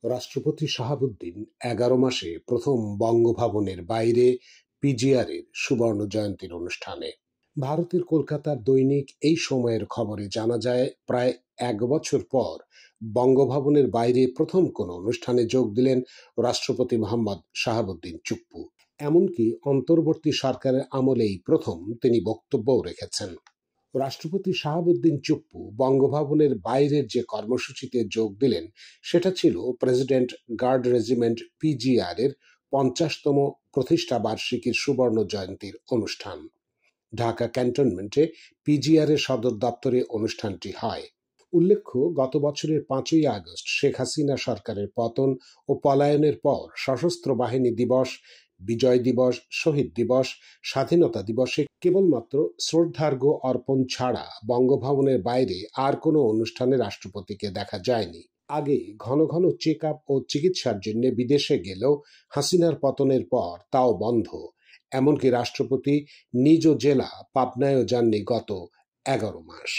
রাষ্ট্রপতি শাহাবুদ্দিন ১১ মাসে প্রথম বঙ্গভবনের বাইরে পিজিআরের সুবর্ণ জয়ন্তীর অনুষ্ঠানে। ভারতের কলকাতার দৈনিক এই সময়ের খবরে জানা যায়, প্রায় ১ বছর পর বঙ্গভবনের বাইরে প্রথম কোনো অনুষ্ঠানে যোগ দিলেন রাষ্ট্রপতি মোহাম্মদ শাহাবুদ্দিন চুপ্পু। এমনকি অন্তর্বর্তী সরকারের আমলেই প্রথম তিনি বক্তব্যও রেখেছেন। রাষ্ট্রপতি শাহাবুদ্দিন চুপ্পু বঙ্গভবনের বাইরের যে কর্মসূচিতে যোগ দিলেন সেটা ছিল প্রেসিডেন্ট গার্ড রেজিমেন্ট পিজিআর এর ৫০তম প্রতিষ্ঠা বার্ষিকীর সুবর্ণ জয়ন্তীর অনুষ্ঠান। ঢাকা ক্যান্টনমেন্টে পিজিআর এর সদর দপ্তরে অনুষ্ঠানটি হয়। উল্লেখ্য, গত বছরের ৫ই আগস্ট শেখ হাসিনা সরকারের পতন ও পলায়নের পর সশস্ত্র বাহিনী দিবস, বিজয় দিবস, শহীদ দিবস, স্বাধীনতা দিবসে কেবলমাত্র শ্রদ্ধার্ঘ্য অর্পণ ছাড়া বঙ্গভবনের বাইরে আর কোনো অনুষ্ঠানে রাষ্ট্রপতিকে দেখা যায়নি। আগে ঘন ঘন চেক আপ ও চিকিৎসার জন্য বিদেশে গেলেও হাসিনার পতনের পর তাও বন্ধ। এমনকি রাষ্ট্রপতি নিজ জেলা পাবনায়ও যাননি গত ১১ মাস।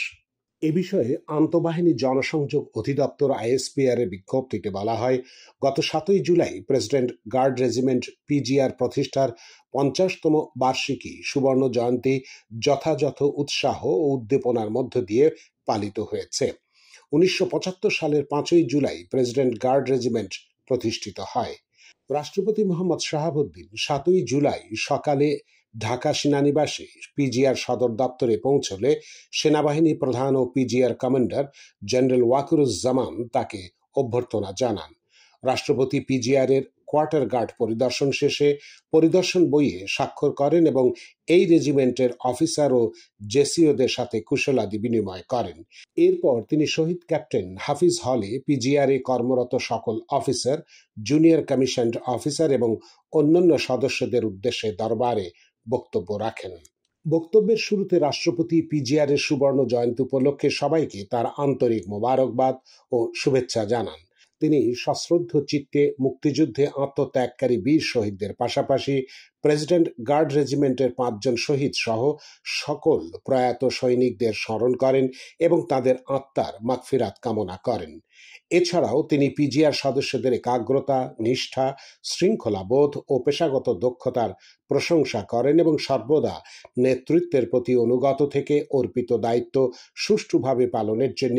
এ বিষয়ে আন্তঃবাহিনী জনসংযোগ অধিদপ্তর আইএসপিআর এর বিজ্ঞপ্তিতে বলা হয়, গত ৭ই July president guard regiment PGR প্রতিষ্ঠার ৫০তম বার্ষিকী সুবর্ণ জয়ন্তী যথাযথ উৎসাহ ও উদ্দীপনার মধ্য দিয়ে পালিত হয়েছে। ১৯৭৫ সালের ৫ই জুলাই প্রেসিডেন্ট গার্ড রেজিমেন্ট প্রতিষ্ঠিত হয়। রাষ্ট্রপতি মোহাম্মদ শাহাবুদ্দিন ৭ই জুলাই সকালে ঢাকা সেনানিবাসে পিজিআর সদর দপ্তরে পৌঁছলে সেনাবাহিনী প্রধান ও পিজিআর কমান্ডার জেনারেল ওয়াকুরুজ্জামান তাকে অভ্যর্থনা জানান। রাষ্ট্রপতি পিজিআর এর কোয়ার্টার গার্ড পরিদর্শন শেষে পরিদর্শন বইয়ে স্বাক্ষর করেন এবং এই রেজিমেন্টের অফিসার ও জেসিওদের সাথে কুশলাদি বিনিময় করেন। এরপর তিনি শহীদ ক্যাপ্টেন হাফিজ হলে পিজিআর এ কর্মরত সকল অফিসার, জুনিয়র কমিশনড অফিসার এবং অন্যান্য সদস্যদের উদ্দেশ্যে দরবারে বক্তব্য রাখেন। বক্তব্যের শুরুতে রাষ্ট্রপতি পিজিআর এর সুবর্ণ জয়ন্তী উপলক্ষে সবাইকে তার আন্তরিক মোবারকবাদ ও শুভেচ্ছা জানান। তিনি সশ্রদ্ধ চিত্তে মুক্তিযুদ্ধে আত্মত্যাগকারী বীর শহীদদের পাশাপাশি প্রেসিডেন্ট গার্ড রেজিমেন্টের ৫জন শহীদ সহ সকল প্রয়াত সৈনিকদের স্মরণ করেন এবং তাদের আত্মার মাগফিরাত কামনা করেন। এছাড়াও তিনি পিজিআর সদস্যদের একাগ্রতা, নিষ্ঠা, শৃঙ্খলাবোধ ও পেশাগত দক্ষতার প্রশংসা করেন এবং সর্বদা নেতৃত্বের প্রতি অনুগত থেকে অর্পিত দায়িত্ব সুষ্ঠুভাবে পালনের জন্য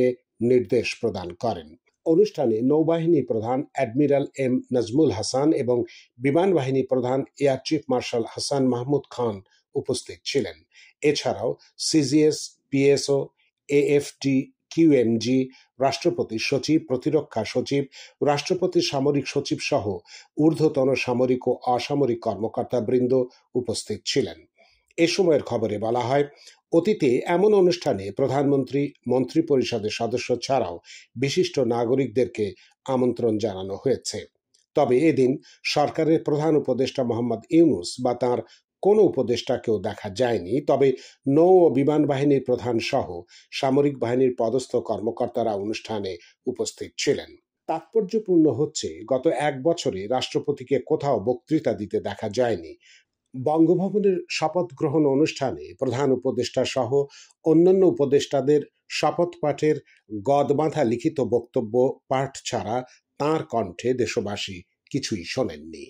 নির্দেশ প্রদান করেন। অনুষ্ঠানে নৌবাহিনী প্রধান অ্যাডমিরাল এম নাজমুল হাসান এবং বিমান বাহিনী প্রধান air chief marshal Hasan Mahmud Khan উপস্থিত ছিলেন। এছাড়াও সিজিএস, পিএসও, এএফটি, কিউএমজি, রাষ্ট্রপতি সচিব, প্রতিরক্ষা সচিব, রাষ্ট্রপতি সামরিক সচিব সহ ঊর্ধ্বতন সামরিক ও অসামরিক কর্মকর্তাবৃন্দ উপস্থিত ছিলেন। এ সময়ের খবরে বলা হয়, অতীতে এমন অনুষ্ঠানে প্রধানমন্ত্রী, মন্ত্রী পরিষদের সদস্য ছাড়াও বিশিষ্ট নাগরিকদেরকে আমন্ত্রণ জানানো হয়েছে। তবে এদিন সরকারের প্রধান উপদেষ্টা মোহাম্মদ ইউনূস বা তাঁর কোনো উপদেষ্টাকেও দেখা যায়নি। তবে নৌ ও বিমান বাহিনীর প্রধান সহ সামরিক বাহিনীর পদস্থ কর্মকর্তারা অনুষ্ঠানে উপস্থিত ছিলেন। তাৎপর্যপূর্ণ হচ্ছে, গত ১ বছরে রাষ্ট্রপতিকে কোথাও বক্তৃতা দিতে দেখা যায়নি। বঙ্গভবনের শপথ গ্রহণ অনুষ্ঠানে প্রধান উপদেষ্টা সহ অন্যান্য উপদেষ্টাদের শপথ পাঠের গদবাঁধা লিখিত বক্তব্য পাঠ ছাড়া তাঁর কণ্ঠে দেশবাসী কিছুই শোনেননি।